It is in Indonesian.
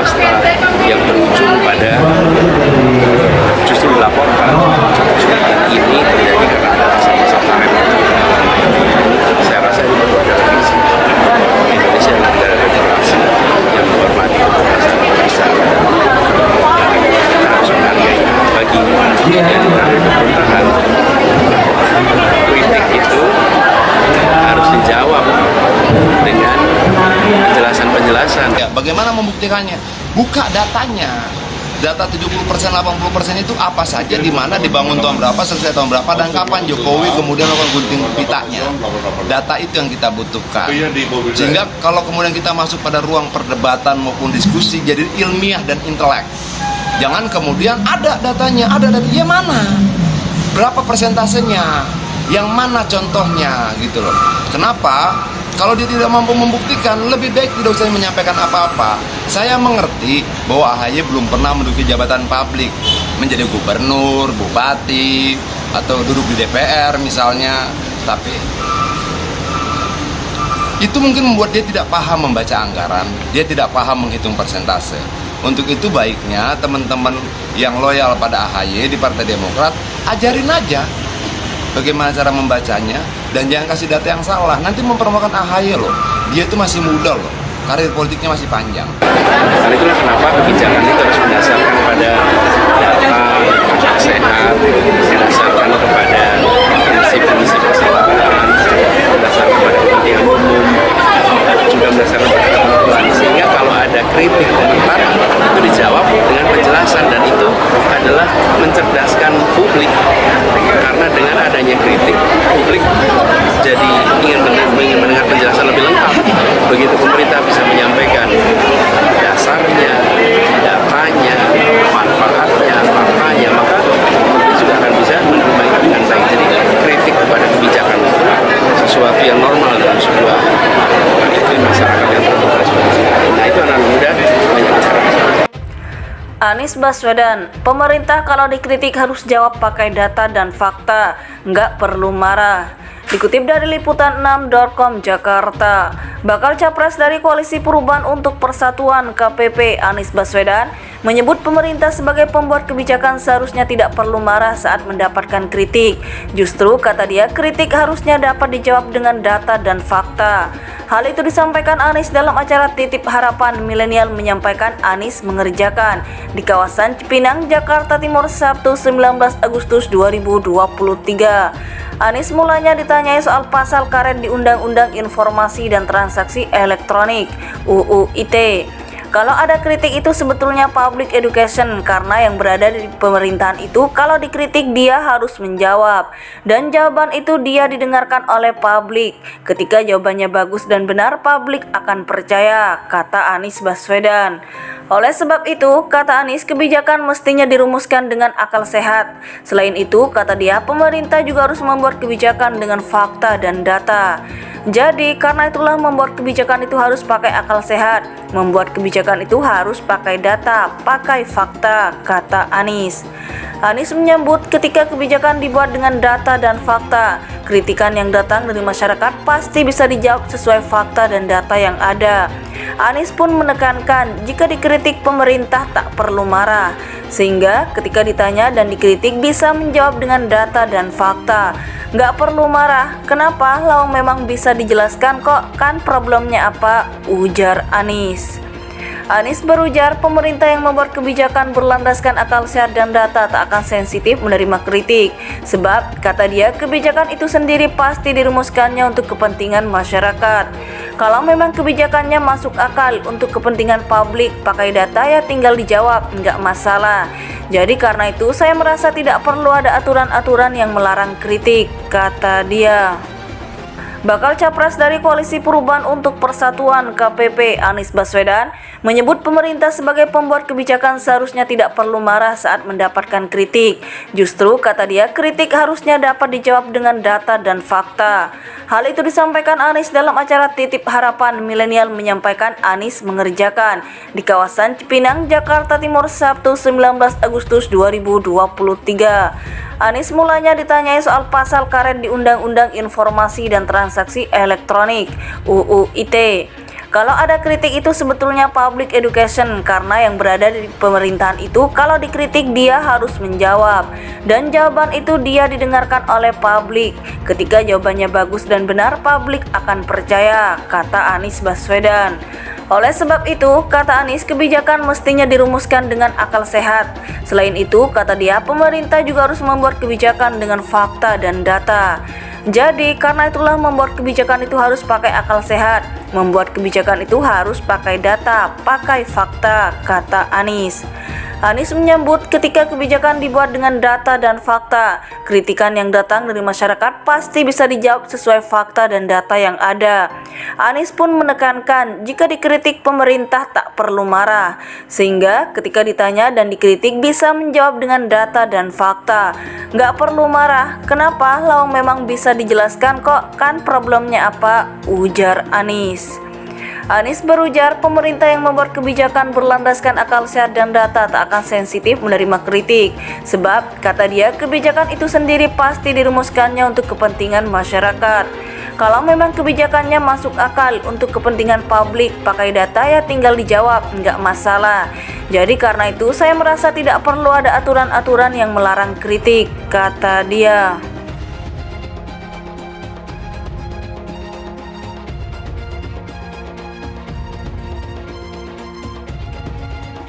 swasta yang berujung pada justru dilaporkan ini terjadi karena ada masa-masa karet. Saya rasa ini perlu ada revisi. Indonesia adalah negara demokrasi yang menghormati kebebasan berbahasa. Kita harus menghargai bagi yang berada di pemerintahan. Kritik itu harus dijawab dengan penjelasan-penjelasan. Ya, bagaimana membuktikannya? Buka datanya. Data 70%, 80% itu apa saja, di mana dibangun tahun berapa, selesai tahun berapa, dan kapan Jokowi kemudian melakukan gunting pitanya. Data itu yang kita butuhkan. Sehingga kalau kemudian kita masuk pada ruang perdebatan maupun diskusi, jadi ilmiah dan intelek. Jangan kemudian ada datanya, ya mana? Berapa persentasenya? Yang mana contohnya gitu loh. Kenapa? Kalau dia tidak mampu membuktikan, lebih baik tidak usah menyampaikan apa-apa. Saya mengerti bahwa AHY belum pernah menduduki jabatan publik, menjadi gubernur, bupati, atau duduk di DPR misalnya. Tapi itu mungkin membuat dia tidak paham membaca anggaran, dia tidak paham menghitung persentase. Untuk itu baiknya teman-teman yang loyal pada AHY di Partai Demokrat, ajarin aja bagaimana cara membacanya, dan jangan kasih data yang salah. Nanti mempermalukan AHY loh, dia itu masih muda loh, karir politiknya masih panjang. Karena itulah kenapa kebijakan itu harus berdasarkan pada data, sehat, berdasarkan kepada prinsip-prinsip kesetaraan, berdasarkan pada kepentingan umum, juga berdasarkan pada kebutuhan. Sehingga kalau ada kritik komentar itu dijawab dengan penjelasan, dan itu adalah mencerdaskan publik. Karena dengan adanya kritik, publik jadi ingin mendengar penjelasan lebih lengkap. Begitu pemerintah bisa menyampaikan dasarnya, datanya, manfaatnya, faktanya, maka publik juga akan bisa menerima itu dengan baik. Jadi kritik kepada kebijakan itu sesuatu yang normal dalam sebuah iklim masyarakat yang terbuka seperti itu. Nah, itu anak muda banyak bicara. Anies Baswedan, pemerintah kalau dikritik harus jawab pakai data dan fakta, nggak perlu marah. Dikutip dari liputan6.com Jakarta, bakal capres dari Koalisi Perubahan untuk Persatuan KPP Anies Baswedan menyebut pemerintah sebagai pembuat kebijakan seharusnya tidak perlu marah saat mendapatkan kritik. Justru, kata dia, kritik harusnya dapat dijawab dengan data dan fakta. Hal itu disampaikan Anies dalam acara Titip Harapan Milenial, menyampaikan Anies mengerjakan di kawasan Cipinang, Jakarta Timur, Sabtu 19 Agustus 2023. Anies mulanya ditanyai soal pasal karet di Undang-Undang Informasi dan Transaksi Elektronik (UU ITE). Kalau ada kritik itu sebetulnya public education, karena yang berada di pemerintahan itu kalau dikritik dia harus menjawab, dan jawaban itu dia didengarkan oleh publik. Ketika jawabannya bagus dan benar, publik akan percaya, kata Anies Baswedan. Oleh sebab itu, kata Anies, kebijakan mestinya dirumuskan dengan akal sehat. Selain itu, kata dia, pemerintah juga harus membuat kebijakan dengan fakta dan data. Jadi, karena itulah membuat kebijakan itu harus pakai akal sehat. Membuat kebijakan itu harus pakai data, pakai fakta, kata Anies. Anies menyebut ketika kebijakan dibuat dengan data dan fakta, kritikan yang datang dari masyarakat pasti bisa dijawab sesuai fakta dan data yang ada. Anies pun menekankan jika dikritik pemerintah tak perlu marah, sehingga ketika ditanya dan dikritik bisa menjawab dengan data dan fakta. Nggak perlu marah, kenapa? Lau memang bisa dijelaskan kok, kan problemnya apa? Ujar Anies. Anies berujar pemerintah yang membuat kebijakan berlandaskan akal sehat dan data tak akan sensitif menerima kritik. Sebab, kata dia, kebijakan itu sendiri pasti dirumuskannya untuk kepentingan masyarakat. Kalau memang kebijakannya masuk akal untuk kepentingan publik, pakai data ya tinggal dijawab, nggak masalah. Jadi karena itu saya merasa tidak perlu ada aturan-aturan yang melarang kritik, kata dia. Bakal capres dari Koalisi Perubahan untuk Persatuan KPP Anies Baswedan menyebut pemerintah sebagai pembuat kebijakan seharusnya tidak perlu marah saat mendapatkan kritik. Justru, kata dia, kritik harusnya dapat dijawab dengan data dan fakta. Hal itu disampaikan Anies dalam acara Titip Harapan Milenial, menyampaikan Anies mengerjakan di kawasan Cipinang, Jakarta Timur, Sabtu 19 Agustus 2023. Anies mulanya ditanyai soal pasal karet di Undang-Undang Informasi dan Transaksi Elektronik (UU ITE). Kalau ada kritik itu sebetulnya public education, karena yang berada di pemerintahan itu kalau dikritik dia harus menjawab, dan jawaban itu dia didengarkan oleh publik. Ketika jawabannya bagus dan benar, publik akan percaya, kata Anies Baswedan. Oleh sebab itu, kata Anies, kebijakan mestinya dirumuskan dengan akal sehat. Selain itu, kata dia, pemerintah juga harus membuat kebijakan dengan fakta dan data. Jadi, karena itulah membuat kebijakan itu harus pakai akal sehat. Membuat kebijakan itu harus pakai data, pakai fakta, kata Anies. Anies menyebut ketika kebijakan dibuat dengan data dan fakta, kritikan yang datang dari masyarakat pasti bisa dijawab sesuai fakta dan data yang ada. Anies pun menekankan jika dikritik pemerintah tak perlu marah, sehingga ketika ditanya dan dikritik bisa menjawab dengan data dan fakta. Nggak perlu marah, kenapa? Lawang memang bisa dijelaskan kok, kan problemnya apa? Ujar Anies. Anies berujar pemerintah yang membuat kebijakan berlandaskan akal sehat dan data tak akan sensitif menerima kritik. Sebab, kata dia, kebijakan itu sendiri pasti dirumuskannya untuk kepentingan masyarakat. Kalau memang kebijakannya masuk akal untuk kepentingan publik, pakai data ya tinggal dijawab, nggak masalah. Jadi karena itu saya merasa tidak perlu ada aturan-aturan yang melarang kritik, kata dia.